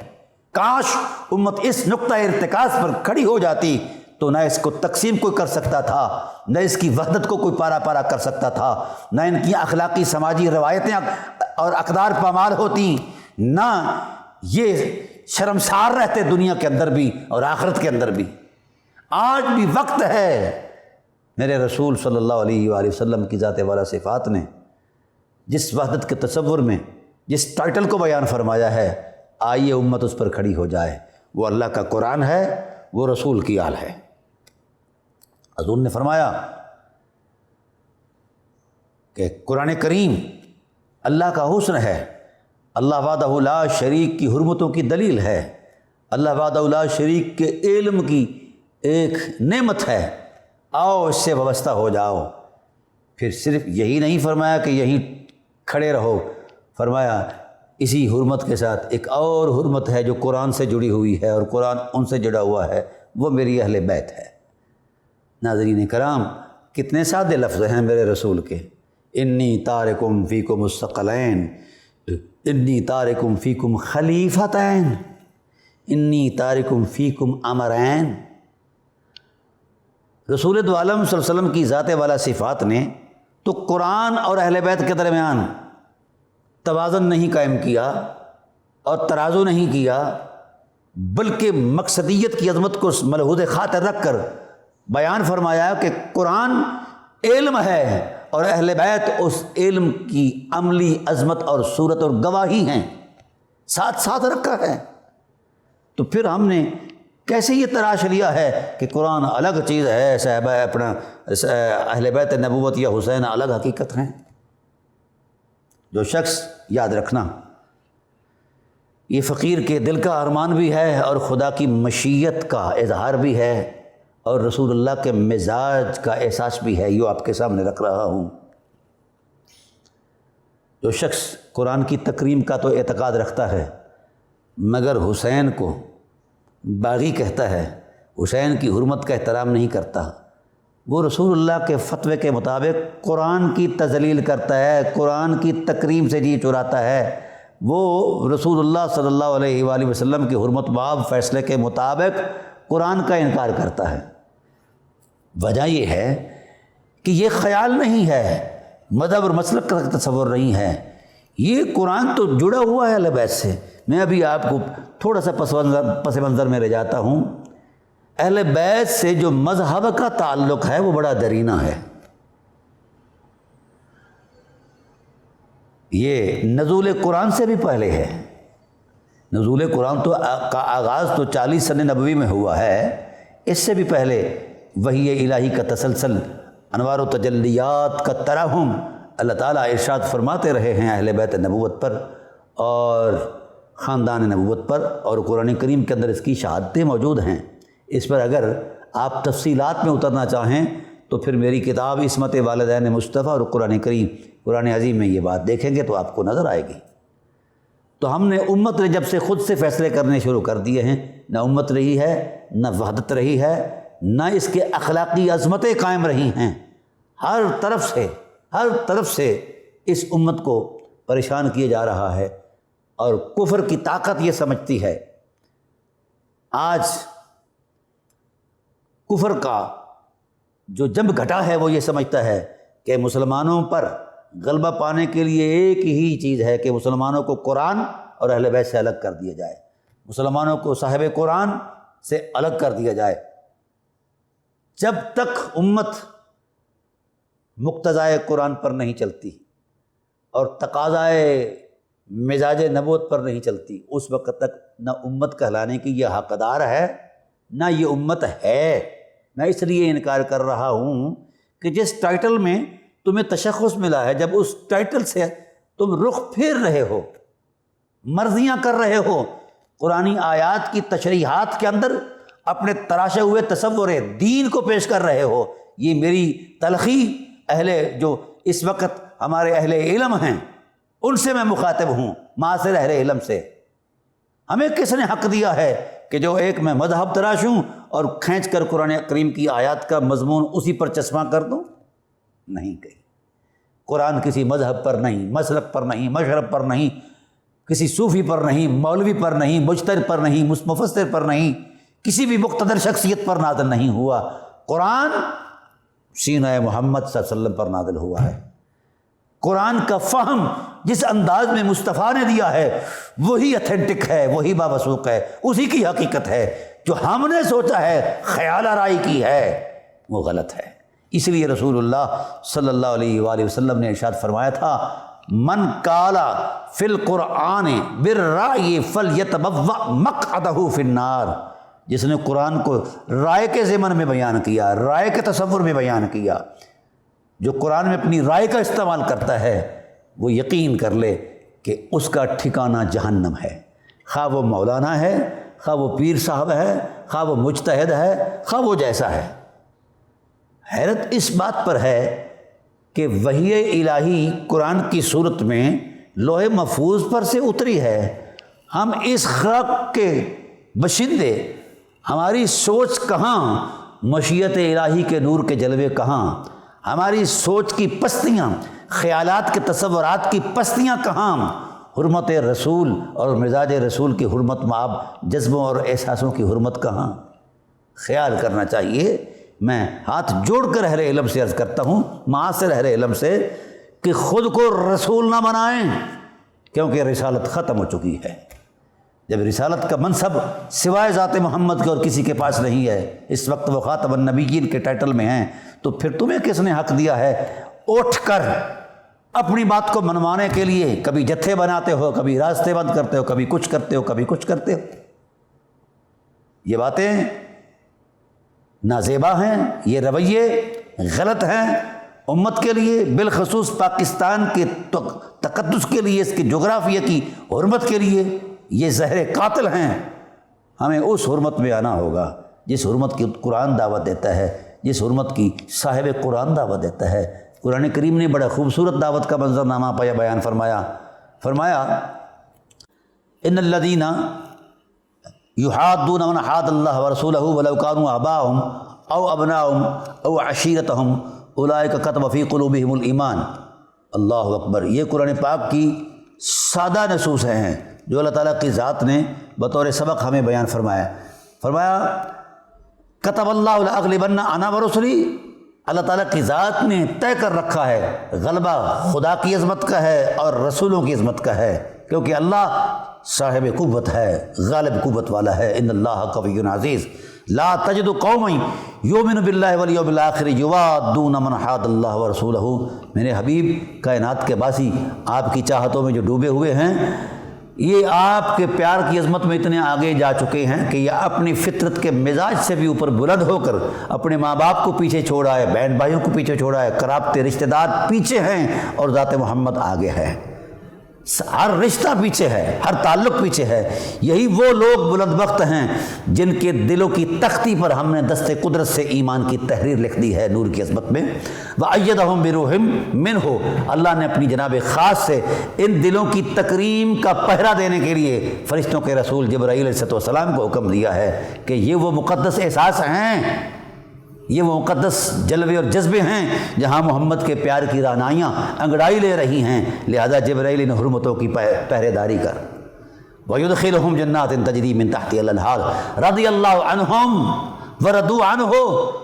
کاش امت اس نقطہ ارتکاز پر کھڑی ہو جاتی تو نہ اس کو تقسیم کوئی کر سکتا تھا، نہ اس کی وحدت کو کوئی پارا پارا کر سکتا تھا، نہ ان کی اخلاقی سماجی روایتیں اور اقدار پامال ہوتی، نہ یہ شرمسار رہتے دنیا کے اندر بھی اور آخرت کے اندر بھی۔ آج بھی وقت ہے، میرے رسول صلی اللہ علیہ وآلہ وسلم کی ذات والا صفات نے جس وحدت کے تصور میں جس ٹائٹل کو بیان فرمایا ہے، آئیے امت اس پر کھڑی ہو جائے۔ وہ اللہ کا قرآن ہے، وہ رسول کی آل ہے۔ حضور نے فرمایا کہ قرآن کریم اللہ کا حسن ہے، اللہ وحدہ لا شریک کی حرمتوں کی دلیل ہے، اللہ وحدہ لا شریک کے علم کی ایک نعمت ہے، آؤ اس سے وابستہ ہو جاؤ۔ پھر صرف یہی نہیں فرمایا کہ یہیں کھڑے رہو، فرمایا اسی حرمت کے ساتھ ایک اور حرمت ہے جو قرآن سے جڑی ہوئی ہے، اور قرآن ان سے جڑا ہوا ہے، وہ میری اہل بیت ہے۔ ناظرین کرام، کتنے سادے لفظ ہیں میرے رسول کے، انی تارکم فیکم الثقلین، انی تارکم فیکم خلیفتین، انی تارکم فیکم امرین۔ رسول دو عالم صلی اللہ علیہ وسلم کی ذات والا صفات نے تو قرآن اور اہل بیت کے درمیان توازن نہیں قائم کیا اور ترازو نہیں کیا، بلکہ مقصدیت کی عظمت کو ملحوظ خاطر رکھ کر بیان فرمایا کہ قرآن علم ہے اور اہل بیت اس علم کی عملی عظمت اور صورت اور گواہی ہیں، ساتھ ساتھ رکھا ہے۔ تو پھر ہم نے کیسے یہ تراش لیا ہے کہ قرآن الگ چیز ہے، صحابہ اپنا اہل بیت نبوت یا حسین الگ حقیقت ہیں۔ جو شخص، یاد رکھنا، یہ فقیر کے دل کا ارمان بھی ہے اور خدا کی مشیت کا اظہار بھی ہے اور رسول اللہ کے مزاج کا احساس بھی ہے، یہ آپ کے سامنے رکھ رہا ہوں۔ جو شخص قرآن کی تکریم کا تو اعتقاد رکھتا ہے مگر حسین کو باغی کہتا ہے، حسین کی حرمت کا احترام نہیں کرتا، وہ رسول اللہ کے فتوے کے مطابق قرآن کی تذلیل کرتا ہے، قرآن کی تکریم سے جی چراتا ہے، وہ رسول اللہ صلی اللہ علیہ وآلہ وسلم کی حرمت باب فیصلے کے مطابق قرآن کا انکار کرتا ہے۔ وجہ یہ ہے کہ یہ خیال نہیں ہے، مذہب اور مسلک کا تصور نہیں ہے، یہ قرآن تو جڑا ہوا ہے اہل بیت سے۔ میں ابھی آپ کو تھوڑا سا پس منظر میں لے جاتا ہوں۔ اہل بیت سے جو مذہب کا تعلق ہے وہ بڑا درینہ ہے۔ یہ نزول قرآن سے بھی پہلے ہے۔ نزول قرآن تو کا آغاز تو 40 سن نبوی میں ہوا ہے، اس سے بھی پہلے وحی الہی کا تسلسل، انوار و تجلیات کا ترحم اللہ تعالیٰ ارشاد فرماتے رہے ہیں اہل بیت نبوت پر اور خاندان نبوت پر، اور قرآن کریم کے اندر اس کی شہادتیں موجود ہیں۔ اس پر اگر آپ تفصیلات میں اترنا چاہیں تو پھر میری کتاب عصمت والدین مصطفیٰ اور قرآن کریم، قرآن عظیم میں یہ بات دیکھیں گے تو آپ کو نظر آئے گی۔ تو ہم نے امت نے جب سے خود سے فیصلے کرنے شروع کر دیے ہیں، نہ امت رہی ہے، نہ وحدت رہی ہے، نہ اس کے اخلاقی عظمتیں قائم رہی ہیں، ہر طرف سے اس امت کو پریشان کیا جا رہا ہے، اور کفر کی طاقت یہ سمجھتی ہے، آج کفر کا جو جنب گھٹا ہے وہ یہ سمجھتا ہے کہ مسلمانوں پر غلبہ پانے کے لیے ایک ہی چیز ہے کہ مسلمانوں کو قرآن اور اہل بیت سے الگ کر دیا جائے، مسلمانوں کو صاحب قرآن سے الگ کر دیا جائے۔ جب تک امت مقتضائے قرآن پر نہیں چلتی اور تقاضائے مزاج نبوت پر نہیں چلتی، اس وقت تک نہ امت کہلانے کی یہ حقدار ہے، نہ یہ امت ہے۔ میں اس لیے انکار کر رہا ہوں کہ جس ٹائٹل میں تمہیں تشخص ملا ہے، جب اس ٹائٹل سے تم رخ پھیر رہے ہو، مرضیاں کر رہے ہو، قرآنی آیات کی تشریحات کے اندر اپنے تراشے ہوئے تصور دین کو پیش کر رہے ہو، یہ میری تلخی جو اس وقت ہمارے اہل علم ہیں ان سے میں مخاطب ہوں، معاصر اہل علم سے۔ ہمیں کس نے حق دیا ہے کہ جو ایک میں مذہب تراشوں اور کھینچ کر قرآن کریم کی آیات کا مضمون اسی پر چشمہ کر دوں؟ نہیں کہیں۔ قرآن کسی مذہب پر نہیں، مسلک پر نہیں، مشرب پر نہیں، کسی صوفی پر نہیں، مولوی پر نہیں، مجتہد پر نہیں، مفسر پر نہیں، کسی بھی مقتدر شخصیت پر نازل نہیں ہوا۔ قرآن سینہ محمد صلی اللہ علیہ وسلم پر نازل ہوا ہے۔ قرآن کا فہم جس انداز میں مصطفیٰ نے دیا ہے وہی اتھینٹک ہے، وہی بابسوق ہے، اسی کی حقیقت ہے۔ جو ہم نے سوچا ہے، خیال آرائی کی ہے، وہ غلط ہے۔ اس لیے رسول اللہ صلی اللہ علیہ وآلہ وسلم نے ارشاد فرمایا تھا، من قال فی القرآن بالرأی فلیتبوأ مقعدہ فی النار، جس نے قرآن کو رائے کے ضمن میں بیان کیا، رائے کے تصور میں بیان کیا، جو قرآن میں اپنی رائے کا استعمال کرتا ہے، وہ یقین کر لے کہ اس کا ٹھکانہ جہنم ہے، خواہ وہ مولانا ہے، خواہ وہ پیر صاحب ہے، خواہ وہ مجتہد ہے، خواہ وہ جیسا ہے۔ حیرت اس بات پر ہے کہ وحی الہی قرآن کی صورت میں لوح محفوظ پر سے اتری ہے، ہم اس خلق کے باشندے، ہماری سوچ کہاں، مشیت الہی کے نور کے جلوے کہاں، ہماری سوچ کی پستیاں، خیالات کے تصورات کی پستیاں کہاں، حرمت رسول اور مزاج رسول کی حرمت مآب جذبوں اور احساسوں کی حرمت کہاں؟ خیال کرنا چاہیے۔ میں ہاتھ جوڑ کر اہل علم سے عرض کرتا ہوں، معاصر اہل علم سے، کہ خود کو رسول نہ بنائیں، کیونکہ رسالت ختم ہو چکی ہے۔ جب رسالت کا منصب سوائے ذات محمد کے اور کسی کے پاس نہیں ہے، اس وقت وہ خاتم النبیین کے ٹائٹل میں ہیں، تو پھر تمہیں کس نے حق دیا ہے اٹھ کر اپنی بات کو منوانے کے لیے کبھی جتھے بناتے ہو، کبھی راستے بند کرتے ہو، کبھی کچھ کرتے ہو، کبھی کچھ کرتے ہو؟ یہ باتیں نازیبا ہیں، یہ رویے غلط ہیں، امت کے لیے، بالخصوص پاکستان کے تقدس کے لیے، اس کی جغرافیہ کی حرمت کے لیے یہ زہر قاتل ہیں۔ ہمیں اس حرمت میں آنا ہوگا جس حرمت کی قرآن دعوت دیتا ہے، جس حرمت کی صاحب قرآن دعوت دیتا ہے۔ قرآن کریم نے بڑا خوبصورت دعوت کا منظرنامہ بیان فرمایا ان الذین یحادون من حاد اللہ ورسولہ ولو کانوا آباءہم او ابناءہم او عشیرتہم اولئک کتب فی قلوبہم الایمان۔ اللہ اکبر۔ یہ قرآن پاک کی سادہ نصوص ہیں جو اللہ تعالیٰ کی ذات نے بطور سبق ہمیں بیان فرمایا کتب اللہ لاغلبن انا ورسلی، اللہ تعالیٰ کی ذات نے طے کر رکھا ہے غلبہ خدا کی عظمت کا ہے اور رسولوں کی عظمت کا ہے، کیونکہ اللہ صاحب قوت ہے، غالب قوت والا ہے۔ ان اللہ قوی عزیز لا تجد قوما یؤمن باللہ والیوم الآخر یوادون من حاد اللہ ورسولہ۔ میرے حبیب کائنات کے باسی آپ کی چاہتوں میں جو ڈوبے ہوئے ہیں، یہ آپ کے پیار کی عظمت میں اتنے آگے جا چکے ہیں کہ یہ اپنی فطرت کے مزاج سے بھی اوپر بلند ہو کر اپنے ماں باپ کو پیچھے چھوڑا ہے، بہن بھائیوں کو پیچھے چھوڑا ہے، قرابت رشتہ دار پیچھے ہیں اور ذات محمد آگے ہے۔ ہر رشتہ پیچھے ہے، ہر تعلق پیچھے ہے۔ یہی وہ لوگ بلند بخت ہیں جن کے دلوں کی تختی پر ہم نے دست قدرت سے ایمان کی تحریر لکھ دی ہے نور کی عظمت میں۔ وَأَيَّدَهُمْ بِرُوحٍ مِّنْهُ، اللہ نے اپنی جناب خاص سے ان دلوں کی تکریم کا پہرا دینے کے لیے فرشتوں کے رسول جبرائیل علیہ السلام کو حکم دیا ہے کہ یہ وہ مقدس احساس ہیں یہ وہ مقدس جلوے اور جذبے ہیں جہاں محمد کے پیار کی رہنائیاں انگڑائی لے رہی ہیں، لہذا جبرائیل ان حرمتوں کی پہرے داری کر۔ وَيُدْخِلُهُمْ جَنَّاتٍ تَجْرِي مِن تَحْتِهَا الْأَنْهَارُ رَضِيَ اللَّهُ عَنْهُمْ وَرَضُوا عَنْهُ،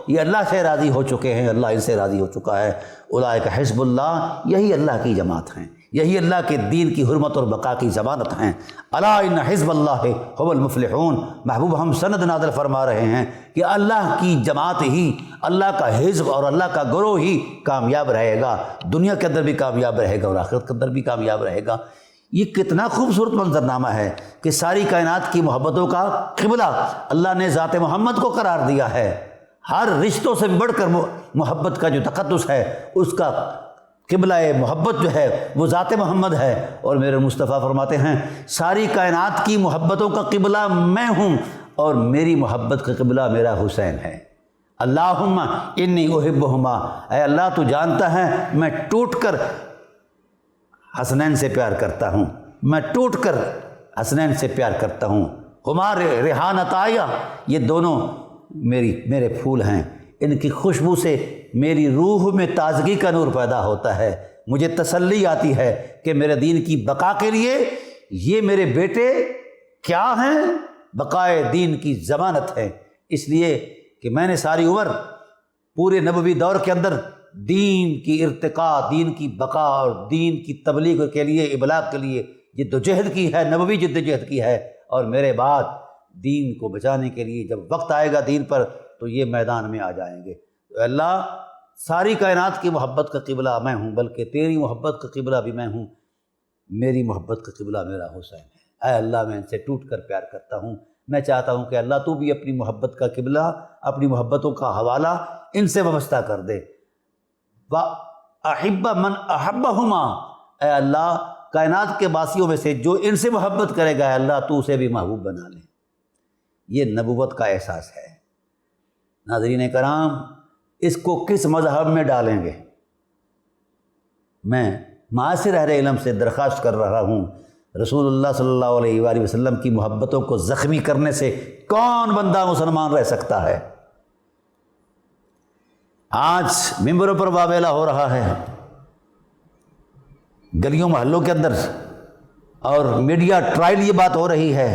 یہ اللہ سے راضی ہو چکے ہیں، اللہ ان سے راضی ہو چکا ہے۔ اولئک حزب اللہ، یہی اللہ کی جماعت ہیں، یہی اللہ کے دین کی حرمت اور بقا کی ضمانت ہیں۔ الا ان حزب اللہ هم المفلحون، محبوب ہم سند نازل فرما رہے ہیں کہ اللہ کی جماعت ہی، اللہ کا حزب اور اللہ کا گروہ ہی کامیاب رہے گا، دنیا کے اندر بھی کامیاب رہے گا اور آخرت کے اندر بھی کامیاب رہے گا۔ یہ کتنا خوبصورت منظرنامہ ہے کہ ساری کائنات کی محبتوں کا قبلہ اللہ نے ذات محمد کو قرار دیا ہے۔ ہر رشتوں سے بڑھ کر محبت کا جو تقدس ہے، اس کا قبلہ محبت جو ہے وہ ذات محمد ہے، اور میرے مصطفیٰ فرماتے ہیں ساری کائنات کی محبتوں کا قبلہ میں ہوں اور میری محبت کا قبلہ میرا حسین ہے۔ اللہم انی احبہما، اے اللہ تو جانتا ہے میں ٹوٹ کر حسنین سے پیار کرتا ہوں، میں ٹوٹ کر حسنین سے پیار کرتا ہوں۔ ہما ریحانتایا، یہ دونوں میرے پھول ہیں، ان کی خوشبو سے میری روح میں تازگی کا نور پیدا ہوتا ہے، مجھے تسلی آتی ہے کہ میرے دین کی بقا کے لیے یہ میرے بیٹے کیا ہیں، بقائے دین کی ضمانت ہے۔ اس لیے کہ میں نے ساری عمر پورے نبوی دور کے اندر دین کی ارتقاء، دین کی بقا اور دین کی تبلیغ کے لیے، ابلاغ کے لیے جد و جہد کی ہے، نبوی جد و جہد کی ہے، اور میرے بعد دین کو بچانے کے لیے جب وقت آئے گا دین پر تو یہ میدان میں آ جائیں گے۔ تو اللہ ساری کائنات کی محبت کا قبلہ میں ہوں، بلکہ تیری محبت کا قبلہ بھی میں ہوں، میری محبت کا قبلہ میرا حسین ہے۔ اے اللہ میں ان سے ٹوٹ کر پیار کرتا ہوں، میں چاہتا ہوں کہ اللہ تو بھی اپنی محبت کا قبلہ، اپنی محبتوں کا حوالہ ان سے وابستہ کر دے۔ وَأَحِبَّ مَنْ أَحَبَّهُمَا، اے اللہ کائنات کے باسیوں میں سے جو ان سے محبت کرے گا، اے اللہ تو اسے بھی محبوب بنا لے۔ یہ نبوت کا احساس ہے۔ ناظرین کرام، اس کو کس مذہب میں ڈالیں گے؟ میں معاصر اہل علم سے درخواست کر رہا ہوں، رسول اللہ صلی اللہ علیہ وآلہ وسلم کی محبتوں کو زخمی کرنے سے کون بندہ مسلمان رہ سکتا ہے؟ آج ممبروں پر واویلا ہو رہا ہے، گلیوں محلوں کے اندر، اور میڈیا ٹرائل یہ بات ہو رہی ہے،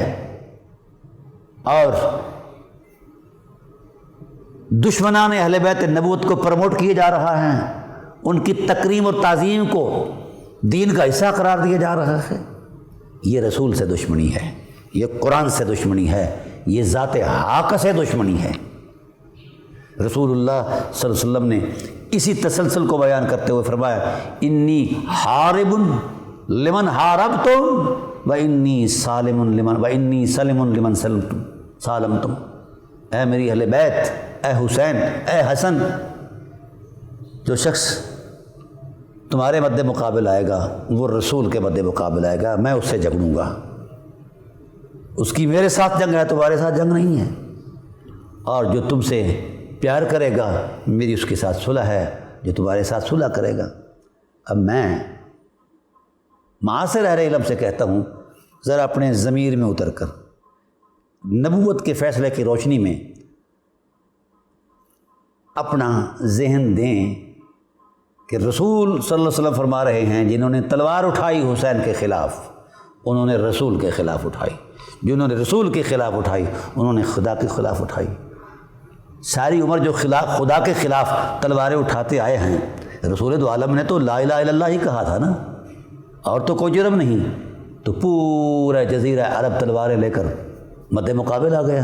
اور دشمنان اہل بیت نبوت کو پروموٹ کیے جا رہا ہے، ان کی تکریم اور تعظیم کو دین کا حصہ قرار دیا جا رہا ہے۔ یہ رسول سے دشمنی ہے، یہ قرآن سے دشمنی ہے، یہ ذات حق سے دشمنی ہے۔ رسول اللہ صلی اللہ علیہ وسلم نے اسی تسلسل کو بیان کرتے ہوئے فرمایا، انی حارب لمن حاربتم و انی سالم لمن سالمتم، اے میری اہل بیت، اے حسین، اے حسن، جو شخص تمہارے مد مقابل آئے گا وہ رسول کے مد مقابل آئے گا، میں اس سے جنگوں گا۔ اس کی میرے ساتھ جنگ ہے، تمہارے ساتھ جنگ نہیں ہے۔ اور جو تم سے پیار کرے گا میری اس کے ساتھ صلح ہے، جو تمہارے ساتھ صلح کرے گا۔ اب میں معاصر اہل علم سے کہتا ہوں، ذرا اپنے ضمیر میں اتر کر نبوت کے فیصلے کی روشنی میں اپنا ذہن دیں کہ رسول صلی اللہ علیہ وسلم فرما رہے ہیں جنہوں نے تلوار اٹھائی حسین کے خلاف انہوں نے رسول کے خلاف اٹھائی، جنہوں نے رسول کے خلاف اٹھائی انہوں نے خدا کے خلاف اٹھائی۔ ساری عمر جو خدا کے خلاف تلواریں اٹھاتے آئے ہیں، رسول دو عالم نے تو لا الہ الا اللہ ہی کہا تھا نا، اور تو کوئی جرم نہیں، تو پورا جزیرہ عرب تلواریں لے کر مد مقابل آ گیا۔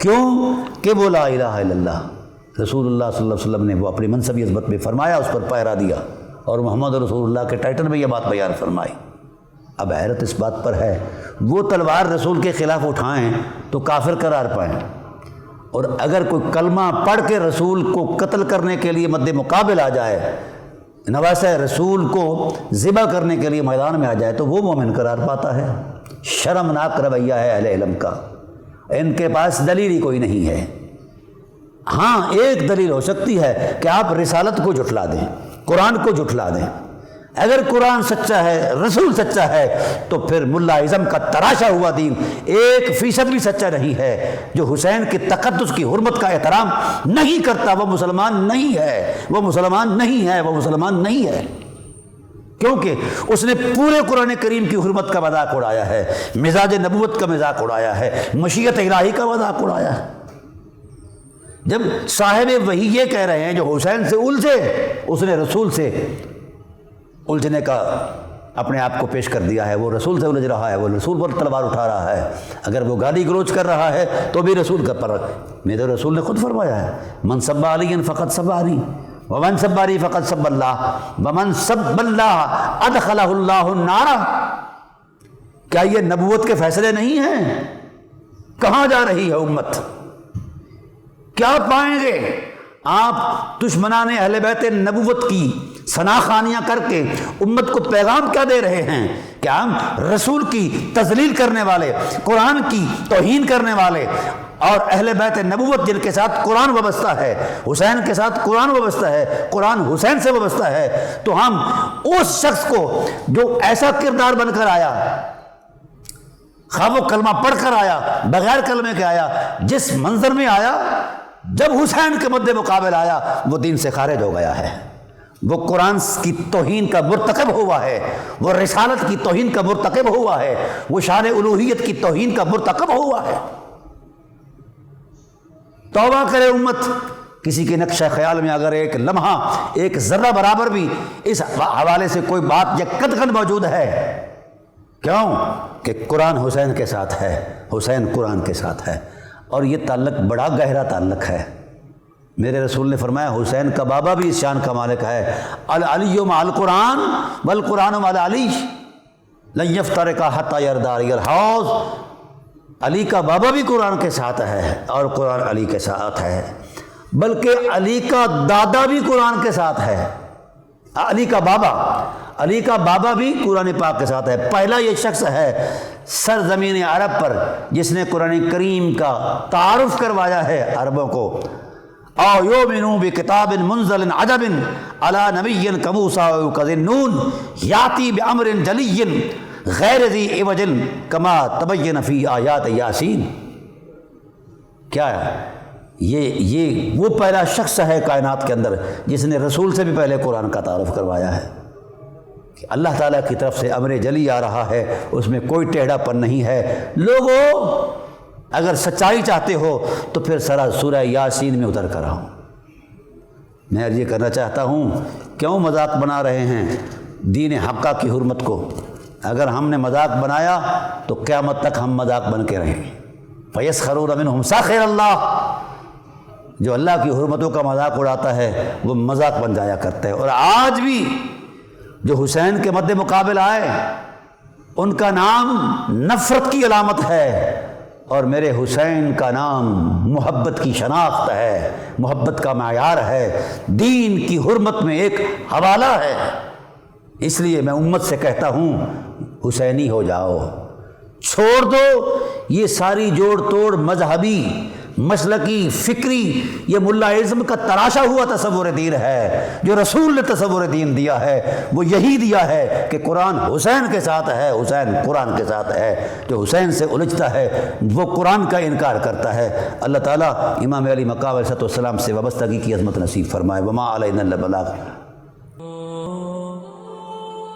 کیوں کہ وہ لا الہ الا اللہ رسول اللہ صلی اللہ علیہ وسلم نے وہ اپنی منصبی عظمت میں فرمایا، اس پر پہرا دیا، اور محمد رسول اللہ کے ٹائٹل میں یہ بات بیان فرمائی۔ اب حیرت اس بات پر ہے وہ تلوار رسول کے خلاف اٹھائیں تو کافر قرار پائیں، اور اگر کوئی کلمہ پڑھ کے رسول کو قتل کرنے کے لیے مد مقابل آ جائے، نواسہ رسول کو ذبح کرنے کے لیے میدان میں آ جائے، تو وہ مومن قرار پاتا ہے۔ شرمناک رویہ ہے اہل علم کا، ان کے پاس دلیل ہی کوئی نہیں ہے۔ ہاں ایک دلیل ہو سکتی ہے کہ آپ رسالت کو جھٹلا دیں، قرآن کو جھٹلا دیں، اگر قرآن سچا ہے، رسول سچا ہے، تو پھر ملا اعظم کا تراشا ہوا دین 1% بھی سچا نہیں ہے۔ جو حسین کے تقدس کی حرمت کا احترام نہیں کرتا وہ مسلمان نہیں ہے، وہ مسلمان نہیں ہے، وہ مسلمان نہیں ہے، کیونکہ اس نے پورے قرآن کریم کی حرمت کا مذاق اڑایا ہے، مزاج نبوت کا مذاق اڑایا ہے، مشیت الہی کا مذاق اڑایا ہے۔ جب صاحب وحی یہ کہہ رہے ہیں جو حسین سے الجھے، اس نے رسول سے الجھنے کا اپنے آپ کو پیش کر دیا ہے، وہ رسول سے الجھ رہا ہے، وہ رسول پر تلوار اٹھا رہا ہے۔ اگر وہ گالی گلوچ کر رہا ہے تو بھی رسول کا پر، میرے رسول نے خود فرمایا ہے من سب علی فقط سب علی ومن سب علی فقط سب اللہ ومن سب اللہ ادخلہ اللہ النار۔ کیا یہ نبوت کے فیصلے نہیں ہیں؟ کہاں جا رہی ہے امت؟ کیا پائیں گے آپ دشمنان اہل بیت نبوت کی ثناخانیاں کر کے امت کو پیغام کیا دے رہے ہیں کہ ہم رسول کی تذلیل کرنے والے، قرآن کی توہین کرنے والے اور اہل بیت نبوت جن کے ساتھ قرآن وابستہ ہے، حسین کے ساتھ قرآن وابستہ ہے، قرآن حسین سے وابستہ ہے، تو ہم اس شخص کو جو ایسا کردار بن کر آیا، خواہ وہ کلمہ پڑھ کر آیا، بغیر کلمے کے آیا، جس منظر میں آیا، جب حسین کے مد مقابل آیا وہ دین سے خارج ہو گیا ہے، وہ قرآن کی توہین کا مرتکب ہوا ہے، وہ رسالت کی توہین کا مرتکب ہوا ہے، وہ شان الوہیت کی توہین کا مرتکب ہوا ہے۔ توبہ کرے امت، کسی کے نقشہ خیال میں اگر ایک لمحہ، ایک ذرہ برابر بھی اس حوالے سے کوئی بات یا قدغن موجود ہے، کیوں کہ قرآن حسین کے ساتھ ہے، حسین قرآن کے ساتھ ہے، اور یہ تعلق بڑا گہرا تعلق ہے۔ میرے رسول نے فرمایا حسین کا بابا بھی اس شان کا مالک ہے، العلی مع القرآن والقرآن مع العلی لن یفترقا حتی یرداری الحوض۔ علی کا بابا بھی قرآن کے ساتھ ہے اور قرآن علی کے ساتھ ہے، بلکہ علی کا دادا بھی قرآن کے ساتھ ہے، علی کا بابا بھی قرآن پاک کے ساتھ ہے۔ پہلا یہ شخص ہے سرزمین عرب پر جس نے قرآن کریم کا تعارف کروایا ہے عربوں کو، او یؤمنوا بکتاب منزل عجب علی نبی کموسیٰ کذنون یاتی بامر جلی غیر ذی عوج کما تبین فی آیات یاسین۔ کیا ہے یہ وہ پہلا شخص ہے کائنات کے اندر جس نے رسول سے بھی پہلے قرآن کا تعارف کروایا ہے کہ اللہ تعالیٰ کی طرف سے امر جلی آ رہا ہے، اس میں کوئی ٹیڑھا پن نہیں ہے۔ لوگوں اگر سچائی چاہتے ہو تو پھر سورہ یاسین میں اتر کر آؤ۔ میں یہ کرنا چاہتا ہوں، کیوں مذاق بنا رہے ہیں دین حقہ کی حرمت کو؟ اگر ہم نے مذاق بنایا تو قیامت تک ہم مذاق بن کے رہیں۔ فَيَسْخَرُونَ مِنْهُمْ سَخِرَ اللَّهُ، جو اللہ کی حرمتوں کا مذاق اڑاتا ہے وہ مذاق بن جایا کرتا ہے۔ اور آج بھی جو حسین کے مد مقابل آئے ان کا نام نفرت کی علامت ہے، اور میرے حسین کا نام محبت کی شناخت ہے، محبت کا معیار ہے، دین کی حرمت میں ایک حوالہ ہے۔ اس لیے میں امت سے کہتا ہوں حسینی ہو جاؤ، چھوڑ دو یہ ساری جوڑ توڑ مذہبی مسلکی فکری، یہ ملا اعظم کا تراشا ہوا تصور دین ہے۔ جو رسول نے تصور دین دیا ہے وہ یہی دیا ہے کہ قرآن حسین کے ساتھ ہے، حسین قرآن کے ساتھ ہے۔ جو حسین سے الجھتا ہے وہ قرآن کا انکار کرتا ہے۔ اللہ تعالیٰ امام علی مقام علیہ السلام سے وابستگی کی عظمت نصیب فرمائے۔ وما علینا الا البلاغ۔